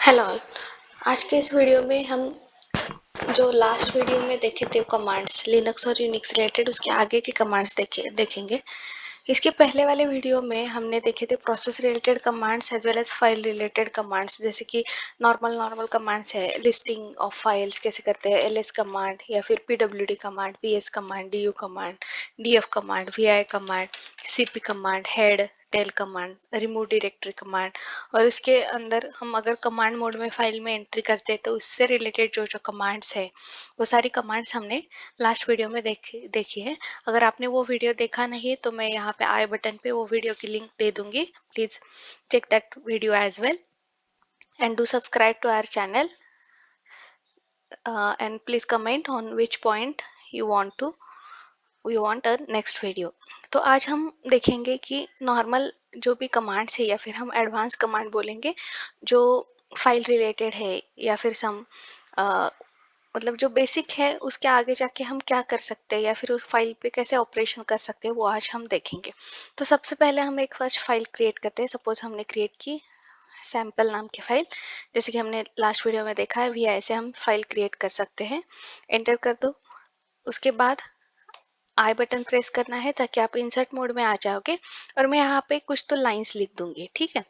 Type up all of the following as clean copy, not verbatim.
Hello all. आज के इस वीडियो में हम जो लास्ट वीडियो में देखे थे कमांड्स लिनक्स और यूनिक्स रिलेटेड उसके आगे के कमांड्स देखेंगे। इसके पहले वाले वीडियो में हमने देखे थे process related commands as well as file related commands, जैसे कि नॉर्मल कमांड्स है, लिस्टिंग ऑफ फाइल्स कैसे करते हैं, एलएस कमांड या फिर PWD command, PS command, DU command, DF command, VI command, CP command, head, tail command, remove directory command. और इसके अंदर हम अगर कमांड मोड में फाइल में एंट्री करते हैं तो उससे रिलेटेड जो जो कमांड्स है वो सारी कमांड्स हमने लास्ट वीडियो में देखी है। अगर आपने वो वीडियो देखा नहीं तो मैं यहाँ पे आई बटन पे वो वीडियो की लिंक दे दूंगी, please check that video as well and do subscribe to our channel, and please comment on which point you want a next video। तो आज हम देखेंगे कि नॉर्मल जो भी कमांड्स है या फिर हम एडवांस कमांड बोलेंगे जो फाइल रिलेटेड है या फिर सम मतलब जो बेसिक है उसके आगे जाके हम क्या कर सकते हैं या फिर उस फाइल पे कैसे ऑपरेशन कर सकते हैं वो आज हम देखेंगे। तो सबसे पहले हम एक फर्स्ट फाइल क्रिएट करते हैं। सपोज हमने क्रिएट की सैम्पल नाम की फाइल, जैसे कि हमने लास्ट वीडियो में देखा है भी ऐसे हम फाइल क्रिएट कर सकते हैं। एंटर कर दो। उसके बाद आई बटन प्रेस करना है ताकि आप इंसर्ट मोड में आ जाओगे और मैं यहाँ पे कुछ तो लाइंस लिख दूंगी, ठीक है।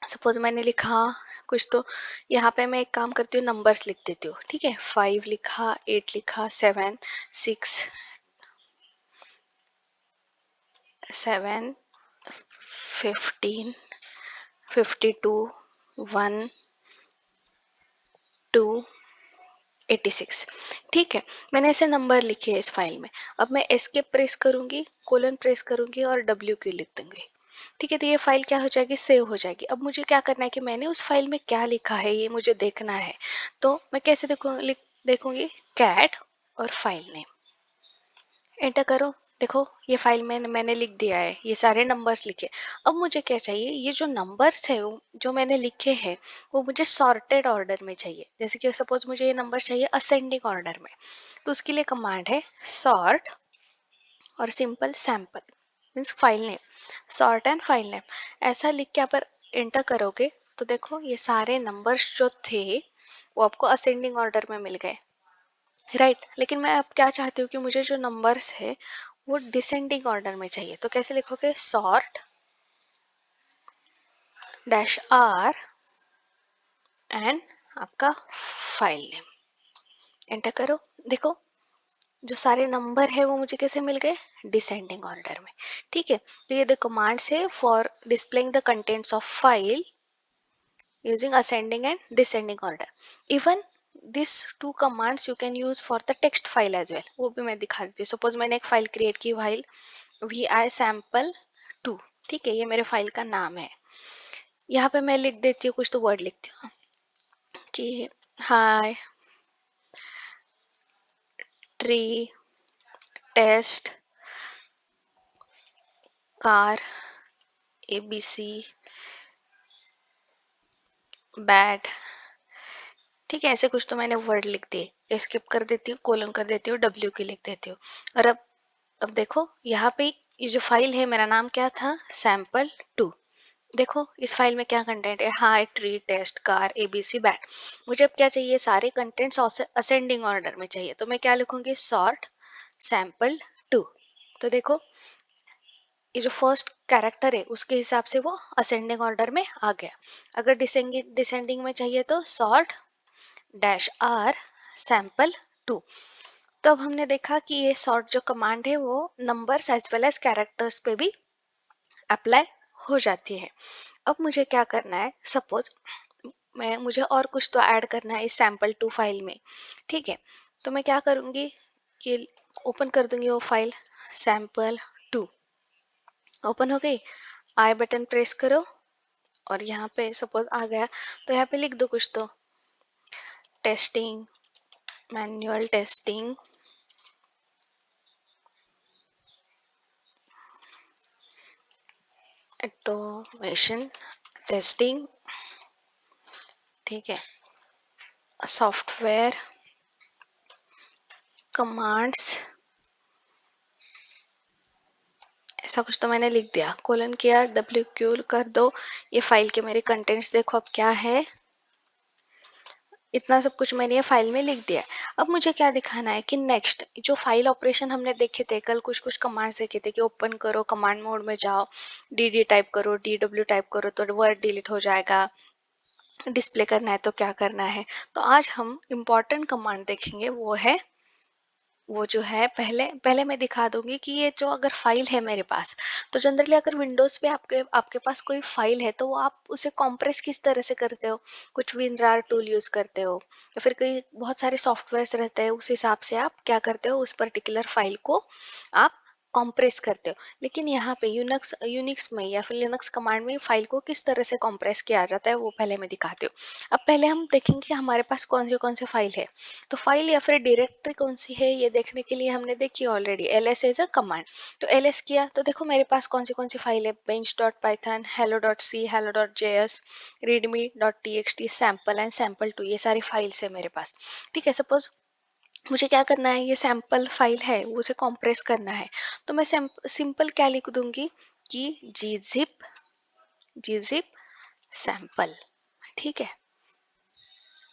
सपोज मैंने लिखा कुछ तो यहाँ पे मैं एक काम करती हूँ, नंबर्स लिख देती हूँ, ठीक है। 5 लिखा, 8 लिखा, 7 6 7 15 52 1 2 86, ठीक है। मैंने ऐसे नंबर लिखे हैं इस फाइल में। अब मैं एस्केप प्रेस करूंगी, कोलन प्रेस करूंगी और डब्ल्यू की लिख दूंगी, ठीक है। तो ये फाइल क्या हो जाएगी, सेव हो जाएगी। अब मुझे क्या करना है कि मैंने उस फाइल में क्या लिखा है ये मुझे देखना है। तो मैं कैसे देखूंगी, कैट और फाइल नेम, एंटर करो। देखो ये फाइल में मैंने लिख दिया है, ये सारे नंबर्स लिखे। अब मुझे क्या चाहिए, ये जो नंबर्स है जो मैंने लिखे हैं वो मुझे सॉर्टेड ऑर्डर में चाहिए। जैसे कि सपोज मुझे ये नंबर चाहिए असेंडिंग ऑर्डर में, तो उसके लिए कमांड है सॉर्ट और simple sample means file name, sort and file name. ऐसा लिख के आप एंटर करोगे तो देखो ये सारे नंबर्स जो थे वो आपको असेंडिंग ऑर्डर में मिल गए, राइट। लेकिन मैं अब क्या चाहती हूँ कि मुझे जो नंबर्स है वो डिसेंडिंग ऑर्डर में चाहिए। तो कैसे लिखोगे, सॉर्ट डैश आर एंड आपका फाइल नेम, एंटर करो। देखो जो सारे नंबर है वो मुझे कैसे मिल गए, डिसेंडिंग ऑर्डर में, ठीक है। तो ये द कमांड्स है for displaying the contents of file using ascending and descending order। Even these two commands you can use for the text file as well, वो भी मैं दिखा देती हूँ। सपोज मैंने एक फाइल क्रिएट की, फाइल vi sample2, ठीक है, ये मेरे फाइल का नाम है। यहाँ पे मैं लिख देती हूँ कुछ तो वर्ड लिखती हूँ कि hi tree test car ABC bat, ठीक है। ऐसे कुछ तो मैंने वर्ड लिख दिए, स्किप कर देती हूँ, कोलन कर देती हूँ, डब्ल्यू की लिख देती हूँ। और अब देखो यहाँ पे ये जो फाइल है मेरा नाम क्या था, sample2। देखो इस फाइल में क्या कंटेंट है, hi tree test car ABC bat. मुझे अब क्या चाहिए, सारे कंटेंट्स असेंडिंग ऑर्डर में चाहिए। तो मैं क्या लिखूंगी, सॉर्ट sample2। तो देखो ये जो फर्स्ट कैरेक्टर है उसके हिसाब से वो असेंडिंग ऑर्डर में आ गया। अगर डिसेंडिंग में चाहिए तो सॉर्ट डैश आर sample2। तो अब हमने देखा कि ये सॉर्ट जो कमांड है वो numbers as well as characters पे भी अप्लाई हो जाती है। अब मुझे क्या करना है, सपोज मुझे और कुछ तो ऐड करना है इस sample2 फाइल में, ठीक है। तो मैं क्या करूंगी कि ओपन कर दूंगी वो फाइल sample2, ओपन हो गई। आई बटन प्रेस करो और यहाँ पे सपोज आ गया, तो यहाँ पे लिख दो कुछ तो, testing manual testing automation testing, ठीक है, सॉफ्टवेयर कमांड्स, ऐसा कुछ तो मैंने लिख दिया, कोलन किया, डब्ल्यू क्यू कर दो। ये फाइल के मेरे कंटेंट्स देखो अब क्या है, इतना सब कुछ मैंने ये फाइल में लिख दिया है। अब मुझे क्या दिखाना है कि नेक्स्ट जो फाइल ऑपरेशन हमने देखे थे कल, कुछ कुछ कमांड्स देखे थे कि ओपन करो, कमांड मोड में जाओ, डी टाइप करो, डब्ल्यू टाइप करो तो वर्ड डिलीट हो जाएगा, डिस्प्ले करना है तो क्या करना है। तो आज हम इम्पोर्टेंट कमांड देखेंगे, वो जो है पहले पहले मैं दिखा दूंगी कि ये जो अगर फाइल है मेरे पास, तो जनरली अगर विंडोज पे आपके आपके पास कोई फाइल है तो वो आप उसे कॉम्प्रेस किस तरह से करते हो, कुछ विनरार टूल यूज करते हो या फिर कई बहुत सारे सॉफ्टवेयर रहते हैं, उस हिसाब से आप क्या करते हो, उस पर्टिकुलर फाइल को आप कॉम्प्रेस करते हो। लेकिन यहाँ पे यूनिक्स में या फिर लिनक्स कमांड में फाइल को किस तरह से कॉम्प्रेस किया जाता है वो पहले मैं दिखाती हूँ। अब पहले हम देखेंगे कि हमारे पास कौन से फाइल है। तो फाइल या फिर डायरेक्टरी कौन सी है ये देखने के लिए हमने देखी already ls as a command. तो ls किया तो देखो मेरे पास कौन सी फाइल है, bench dot Python, hello dot C, hello dot JS, readme dot TXT, sample and sample two, ये सारी फाइल्स है मेरे पास। ठीक है, सपोज मुझे क्या करना है, ये सैम्पल फाइल है वो उसे कॉम्प्रेस करना है। तो मैं सिंपल क्या लिख दूंगी कि जी जिप सैम्पल। ठीक है,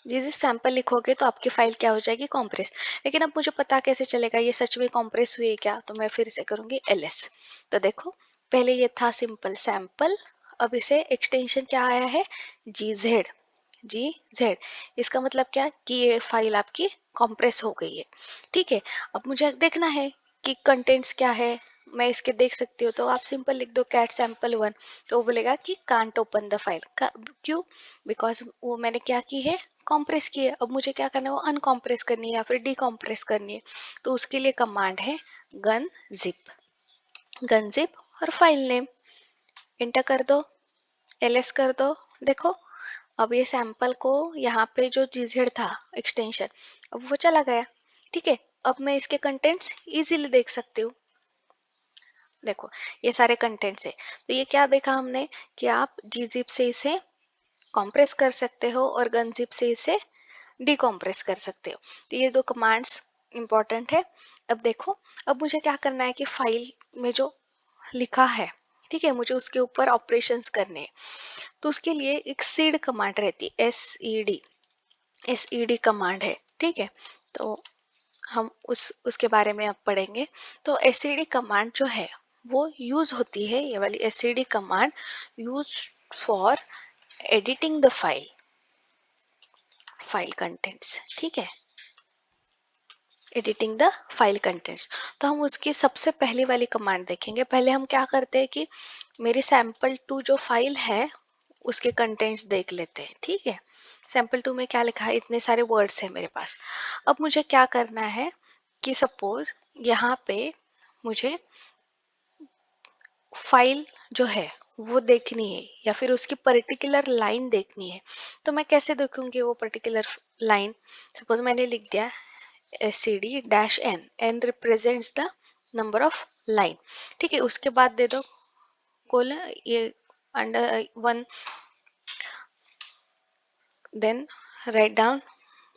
जिस सैंपल लिखोगे तो आपकी फाइल क्या हो जाएगी, कॉम्प्रेस। लेकिन अब मुझे पता कैसे चलेगा ये सच में कॉम्प्रेस हुई है क्या, तो मैं फिर से करूंगी ls। तो देखो पहले ये था सिंपल सैंपल, अब इसे एक्सटेंशन क्या आया है, जी जेड। इसका मतलब क्या कि ये फाइल आपकी कॉम्प्रेस हो गई है। ठीक है, अब मुझे देखना है कि कंटेंट्स क्या है, मैं इसके देख सकती हूँ। तो आप सिंपल लिख दो कैट सैंपल वन, तो वो बोलेगा कि कांट ओपन द फाइल। क्यों, बिकॉज वो मैंने क्या की है, कॉम्प्रेस की है। अब मुझे क्या करना है, वो अनकॉम्प्रेस करनी है या फिर डीकॉम्प्रेस करनी है। तो उसके लिए कमांड है गन जिप और फाइल नेम, इंटर कर दो, ls कर दो। देखो अब ये सैंपल को यहाँ पे जो gz था एक्सटेंशन, अब वो चला गया। ठीक है, अब मैं इसके कंटेंट्स इजीली देख सकती हूँ। देखो ये सारे कंटेंट्स है। तो ये क्या देखा हमने कि आप gzip से इसे कॉम्प्रेस कर सकते हो और गनजिप से इसे डिकॉम्प्रेस कर सकते हो। तो ये दो कमांड्स इंपॉर्टेंट है। अब देखो, अब मुझे क्या करना है कि फाइल में जो लिखा है, ठीक है, मुझे उसके ऊपर ऑपरेशंस करने हैं। तो उसके लिए एक सीड कमांड रहती है, एसईडी कमांड है। ठीक है, तो हम उसके बारे में अब पढ़ेंगे। तो एसईडी कमांड जो है वो यूज होती है, ये वाली SED command use for editing the file contents. ठीक है, एडिटिंग द फाइल कंटेंट्स। तो हम उसकी सबसे पहली वाली कमांड देखेंगे। पहले हम क्या करते हैं कि मेरी सैंपल टू जो फाइल है उसके कंटेंट्स देख लेते हैं। ठीक है, सैंपल टू में क्या लिखा है, इतने सारे वर्ड्स है मेरे पास। अब मुझे क्या करना है कि सपोज यहाँ पे मुझे फाइल जो है वो देखनी है या फिर उसकी पर्टिकुलर लाइन देखनी है। तो मैं कैसे देखूंगी वो पर्टिकुलर लाइन, सपोज मैंने लिख दिया SCD-N represents the number of line. ठीक है, उसके बाद दे दो कोलन, ये under one, then write down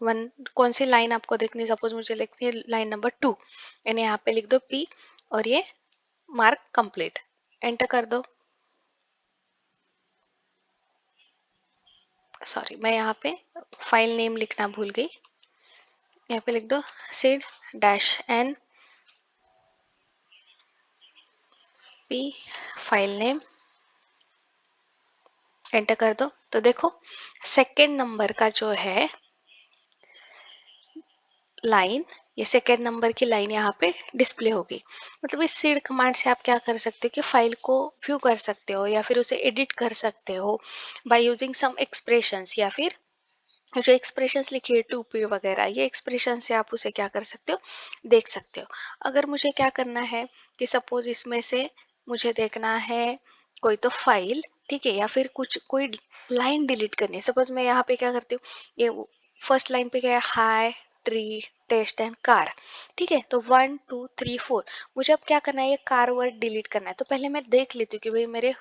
one, कौन सी लाइन आपको देखनी है। सपोज मुझे लिखनी है लाइन नंबर 2, यानी यहाँ पे लिख दो P और ये मार्क कंप्लीट, एंटर कर दो। सॉरी, मैं यहाँ पे फाइल नेम लिखना भूल गई, यहाँ पे लिख दो SID-N P file name, enter कर दो। तो देखो सेकेंड नंबर का जो है लाइन, ये सेकेंड नंबर की लाइन यहाँ पे डिस्प्ले होगी। मतलब इस सीड कमांड से आप क्या कर सकते हो कि फाइल को व्यू कर सकते हो या फिर उसे एडिट कर सकते हो बाय यूजिंग सम एक्सप्रेशंस, या फिर जो एक्सप्रेशंस लिखी है 2p वगैरह, ये एक्सप्रेशन से आप उसे क्या कर सकते हो, देख सकते हो। अगर मुझे क्या करना है कि सपोज इसमें से मुझे देखना है कोई तो फाइल, ठीक है, या फिर कुछ कोई लाइन डिलीट करनी है। सपोज मैं यहाँ पे क्या करती हूँ, ये फर्स्ट लाइन पे क्या है, hi tree test and car. ठीक है, तो 1 2 3 4 मुझे अब क्या करना है, ये कार वर्ड डिलीट करना है। तो पहले मैं देख लेती हूँ कि भाई मेरे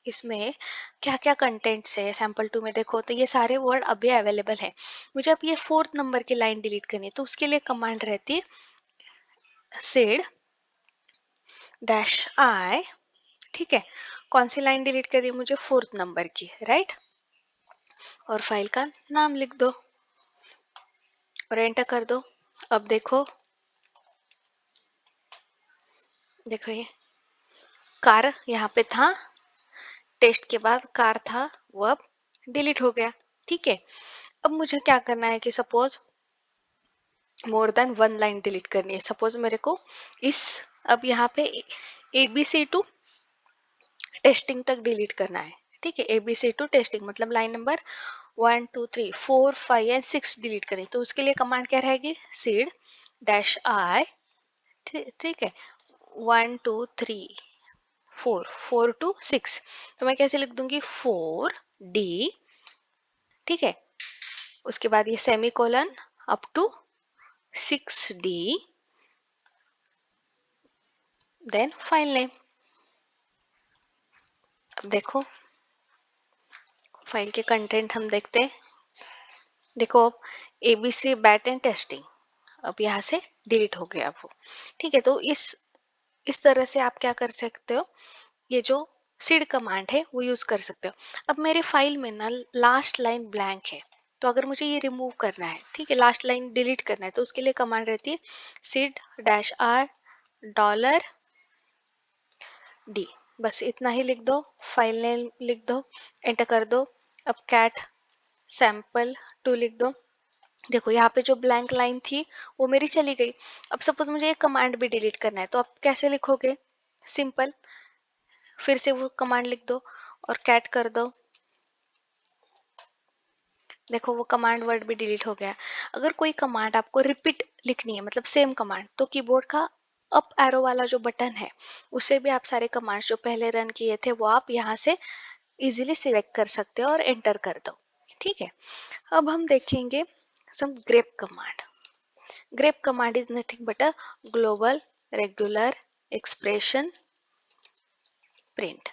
इसमें क्या क्या कंटेंट्स है। सैंपल टू में देखो तो ये सारे वर्ड अभी अवेलेबल है। मुझे अब ये फोर्थ नंबर की लाइन डिलीट करनी है, तो उसके लिए कमांड रहती है SID-I। ठीक है, कौन सी लाइन डिलीट करी, मुझे फोर्थ नंबर की, राइट। और फाइल का नाम लिख दो, और एंटर कर दो। अब देखो, देखो ये कार यहाँ पे था, टेस्ट के बाद कार था, वो अब डिलीट हो गया। ठीक है, अब मुझे क्या करना है कि suppose more than one line delete करनी है। सपोज मेरे को इस, अब यहाँ पे ABC टू टेस्टिंग तक डिलीट करना है। ठीक है, ABC टू टेस्टिंग मतलब लाइन नंबर 1 2 3 4 5 एंड 6 डिलीट करें, तो उसके लिए कमांड क्या रहेगी, सीड डैश आई। ठीक है, 1 2 3 4 4 to 6, तो मैं कैसे लिख दूंगी 4D। ठीक है, उसके बाद ये semicolon up to 6D, then file name. अब देखो फाइल के कंटेंट हम देखते हैं। देखो अब ABC बैट एंड टेस्टिंग अब यहाँ से डिलीट हो गया वो। ठीक है, तो इस तरह से आप क्या कर सकते हो, ये जो सीड कमांड है वो यूज कर सकते हो। अब मेरे फाइल में ना लास्ट लाइन ब्लैंक है, तो अगर मुझे ये रिमूव करना है, ठीक है, लास्ट लाइन डिलीट करना है, तो उसके लिए कमांड रहती है sed dash r dollar d. बस इतना ही लिख दो, फाइल नेम लिख दो, एंटर कर दो। अब कैट सैंपल 2 लिख दो। देखो यहाँ पे जो ब्लैंक लाइन थी वो मेरी चली गई। अब सपोज मुझे एक कमांड भी डिलीट करना है, तो आप कैसे लिखोगे, सिंपल, फिर से वो कमांड लिख दो और कैट कर दो। देखो वो कमांड वर्ड भी डिलीट हो गया। अगर कोई कमांड आपको रिपीट लिखनी है, मतलब सेम कमांड, तो कीबोर्ड का अप एरो वाला जो बटन है उससे भी आप सारे कमांड्स जो पहले रन किए थे वो आप यहाँ से इजीली सिलेक्ट कर सकते हो और एंटर कर दो। ठीक है, अब हम देखेंगे some grep command. Grep command is nothing but a global regular expression print.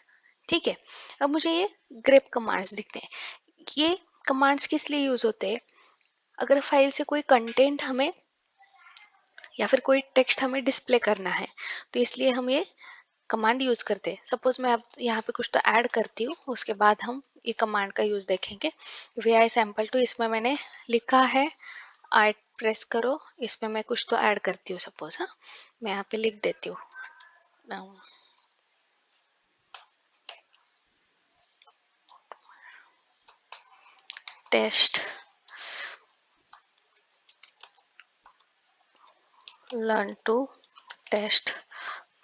ठीक है, अब मुझे ये ग्रेप कमांड्स दिखते हैं। ये कमांड्स किस लिए यूज होते हैं, अगर फाइल से कोई कंटेंट हमें या फिर कोई टेक्स्ट हमें डिस्प्ले करना है, तो इसलिए हम ये कमांड यूज करते हैं। सपोज मैं अब यहाँ पे कुछ तो ऐड करती हूँ, उसके बाद हम ये कमांड का यूज देखेंगे। vi sample टू, इसमें मैंने लिखा है आई प्रेस करो, इसमें मैं कुछ तो ऐड करती हूँ। सपोज हाँ, मैं यहाँ पे लिख देती हूँ test learn to test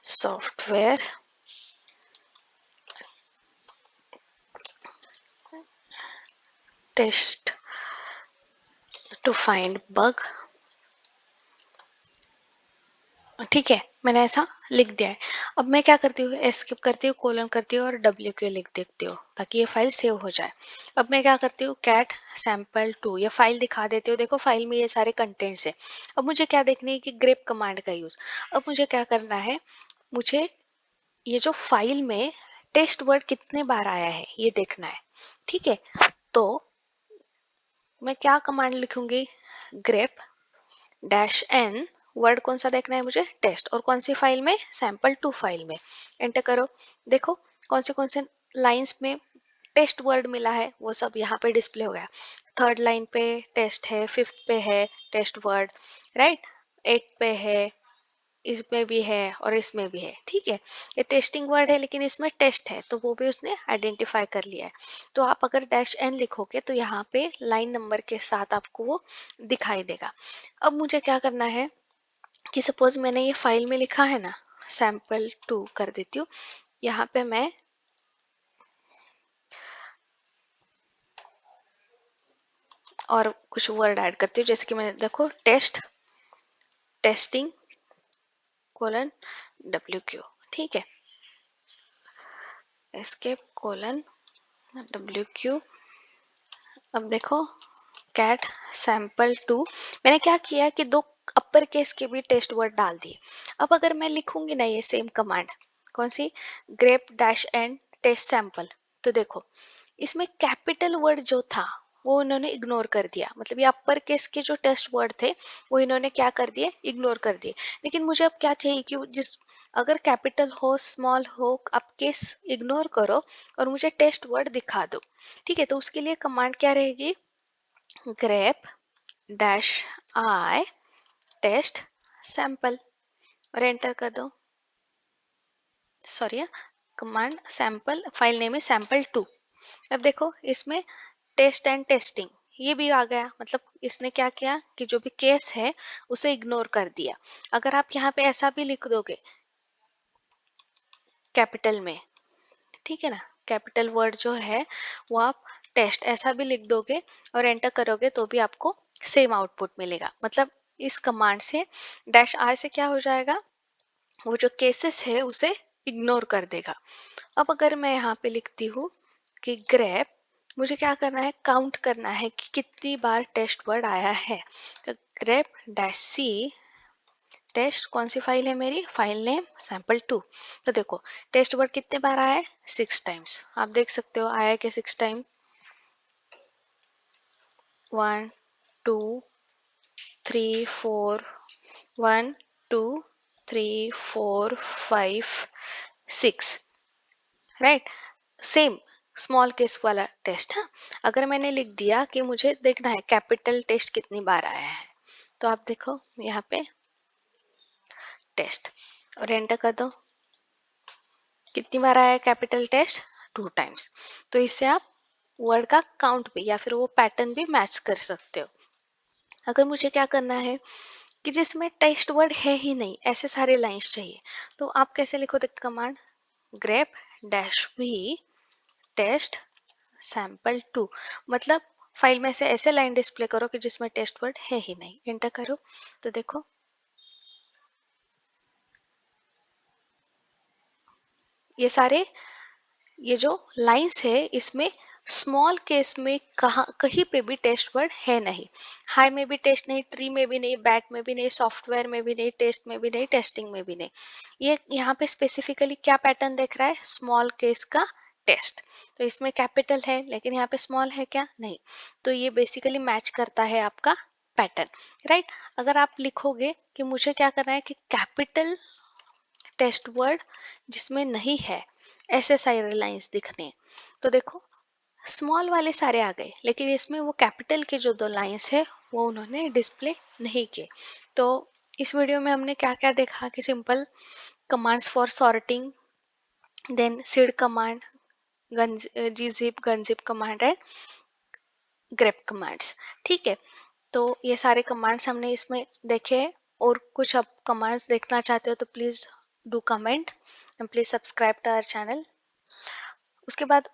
software test to find bug. ठीक है, मैंने ऐसा लिख दिया है। अब मैं क्या करती हूँ, एस्केप करती हूँ, कोलन करती हूँ और WQ लिख देती हूँ ताकि ये फाइल सेव हो जाए। अब मैं क्या करती हूँ, कैट सैंपल 2 ये फाइल दिखा देती हूँ। देखो फाइल में ये सारे कंटेंट्स है। अब मुझे क्या देखना है कि ग्रेप कमांड का यूज। अब मुझे क्या करना है, मुझे ये जो फाइल में टेस्ट वर्ड कितने बार आया है ये देखना है। ठीक है, तो मैं क्या कमांड लिखूंगी, ग्रेप डैश एन, वर्ड कौन सा देखना है मुझे, टेस्ट, और कौन सी फाइल में, सैंपल 2 फाइल में। एंटर करो। देखो कौन से लाइंस में टेस्ट वर्ड मिला है वो सब यहाँ पे डिस्प्ले हो गया। थर्ड लाइन पे टेस्ट है, फिफ्थ पे है टेस्ट वर्ड, राइट, एट पे है, इसमें भी है और इसमें भी है। ठीक है, ये टेस्टिंग वर्ड है लेकिन इसमें टेस्ट है, तो वो भी उसने आइडेंटिफाई कर लिया है। तो आप अगर डैश एन लिखोगे तो यहाँ पे लाइन नंबर के साथ आपको वो दिखाई देगा। अब मुझे क्या करना है कि सपोज मैंने ये फाइल में लिखा है ना, सैंपल 2 कर देती हूँ। यहाँ पे मैं और कुछ वर्ड ऐड करती हूँ, जैसे कि मैंने देखो टेस्ट टेस्टिंग कोलन WQ। ठीक है, एस्केप कोलन WQ। अब देखो कैट सैंपल 2, मैंने क्या किया कि दो अपर केस के भी टेस्ट वर्ड डाल दिए। अब अगर मैं लिखूंगी ना ये सेम कमांड, कौन सी, grep dash and test sample, तो देखो इसमें कैपिटल वर्ड जो था वो इन्होंने इग्नोर कर दिया। मतलब ये अपर केस के जो टेस्ट वर्ड थे वो इन्होंने क्या कर दिए, इग्नोर कर दिए। लेकिन मुझे अब क्या चाहिए कि जिस, अगर कैपिटल हो स्मॉल हो आप केस इग्नोर करो और मुझे टेस्ट वर्ड दिखा दो। ठीक है, तो उसके लिए कमांड क्या रहेगी, grep dash i test sample और एंटर कर दो। Sorry, command sample, file name है sample2। अब देखो इसमें टेस्ट एंड टेस्टिंग ये भी आ गया, मतलब इसने क्या किया कि जो भी केस है उसे इग्नोर कर दिया। अगर आप यहाँ पे ऐसा भी लिख दोगे कैपिटल में, ठीक है ना, कैपिटल वर्ड जो है वो आप टेस्ट ऐसा भी लिख दोगे और एंटर करोगे तो भी आपको सेम आउटपुट मिलेगा। मतलब इस कमांड से डैश आई से क्या हो जाएगा, वो जो केसेस है उसे इग्नोर कर देगा। अब अगर मैं यहाँ पे लिखती हूँ कि ग्रेप, मुझे क्या करना है, काउंट करना है कि कितनी बार टेस्ट वर्ड आया है। तो ग्रेप डैश सी टेस्ट, कौन सी फाइल है मेरी, फाइल नेम sample2। तो देखो टेस्ट वर्ड कितने बार आया है, 6 टाइम्स। आप देख सकते हो आया क्या 6 time, 1 2 3 4, 1 2 3 4 5 6, right. Same small case वाला टेस्ट। हाँ, अगर मैंने लिख दिया कि मुझे देखना है कैपिटल टेस्ट कितनी बार आया है, तो आप देखो यहाँ पे टेस्ट और एंटर कर दो। कितनी बार आया है कैपिटल टेस्ट, 2 टाइम्स। तो इससे आप वर्ड का काउंट भी या फिर वो पैटर्न भी मैच कर सकते हो। अगर मुझे क्या करना है कि जिसमें टेस्ट वर्ड है ही नहीं, ऐसे सारे लाइंस चाहिए, तो आप कैसे लिखोगे command, grep dash v test sample2। मतलब फाइल में से ऐसे लाइन डिस्प्ले करो कि जिसमें टेस्ट वर्ड है ही नहीं, एंटर करो। तो देखो ये सारे, ये जो लाइंस है इसमें स्मॉल केस में कहा कहीं पे भी टेस्ट वर्ड है नहीं। हाई में भी टेस्ट नहीं, ट्री में भी नहीं, बैट में भी नहीं, सॉफ्टवेयर में भी नहीं, टेस्ट में भी नहीं, टेस्टिंग में भी नहीं। ये यहाँ पे स्पेसिफिकली क्या पैटर्न देख रहा है, स्मॉल केस का टेस्ट। तो इसमें कैपिटल है लेकिन यहाँ पे स्मॉल है क्या, नहीं। तो ये बेसिकली मैच करता है आपका पैटर्न, राइट। अगर आप लिखोगे कि मुझे क्या करना है कि कैपिटल टेस्ट वर्ड जिसमें नहीं है ऐसे सारे लाइंस दिखने, तो देखो स्मॉल वाले सारे आ गए लेकिन इसमें वो कैपिटल के जो 2 लाइंस है वो उन्होंने डिस्प्ले नहीं किए। तो इस वीडियो में हमने क्या क्या देखा कि simple commands for sorting, then sed command, gzip gunzip command and grep commands, ठीक है। तो ये सारे कमांड्स हमने इसमें देखे हैं। और कुछ आप कमांड्स देखना चाहते हो तो please do comment and please subscribe to our channel. उसके बाद